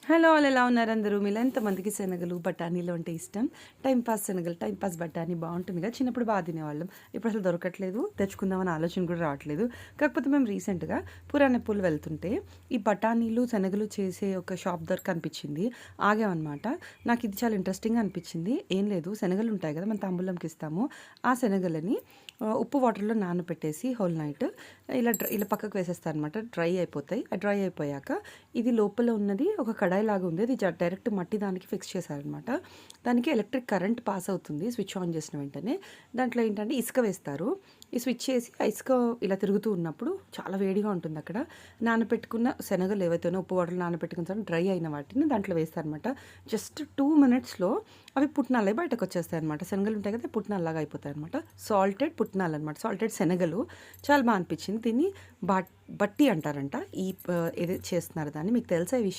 Hello! All ఎలా ఉన్నారు అందరూ? మీలో ఎంతమందికి శనగలు, బఠానీలు అంటే ఇష్టం? టైమ్ పాస్ శనగలు, టైమ్ పాస్ బఠానీ బావుంటుంది కదా! చిన్నప్పుడు తినేవాళ్ళం. ఇప్పుడు అసలు దొరకట్లేదు. తెచ్చుకుందామని ఆలోచన కూడా రావట్లేదు. కాకపోతే మేము రీసెంట్‌గా పురాణెపూల్ వెళ్తుంటే ఈ బఠానీలు, శనగలు చేసే ఒక షాప్ దగ్గర కనిపించింది. ఆగామనమాట. నాకు ఇది చాలా ఇంట్రెస్టింగ్‌గా అనిపించింది. ఏం లేదు, శనగలు ఉంటాయి కదా! మనం తాంబూలంకి ఇస్తాము. ఆ శనగలని ఉప్పు వాటర్‌లో నానబెట్టేసి హోల్ నైట్ ఇలా పక్కకు వేసేస్తారనమాట. డ్రై అయిపోతాయి. డ్రై అయిపోయాక ఇది లోపల ఉన్నది ఒక కడాయిలాగా ఉంది. అది డైరెక్ట్ మట్టి దానికి ఫిక్స్ చేశారనమాట. దానికి ఎలక్ట్రిక్ కరెంట్ పాస్ అవుతుంది స్విచ్ ఆన్ చేసిన వెంటనే. దాంట్లో ఏంటంటే ఇసుక వేస్తారు. ఈ స్విచ్ చేసి ఆ ఇసుక ఇలా తిరుగుతూ ఉన్నప్పుడు చాలా వేడిగా ఉంటుంది అక్కడ. నానబెట్టుకున్న శనగలు ఏవైతేనో ఉప్పు వాటర్‌లో నానబెట్టుకున్న తర్వాత డ్రై అయిన వాటిని దాంట్లో వేస్తారనమాట. జస్ట్ 2 మినిట్స్‌లో అవి పుట్నాలయి బయటకొచ్చేస్తాయనమాట. శనగలు ఉంటాయి కదా! పుట్నాల్లాగా అయిపోతాయనమాట. సాల్టెడ్ పుట్నాలనమాట. సాల్టెడ్ శనగలు. చాలా అనిపించింది. దీన్ని బట్టి అంటారంట. ఈ ఏదైతే చేస్తున్నారో దాన్ని. మీకు తెలుసా ఈ విషయం?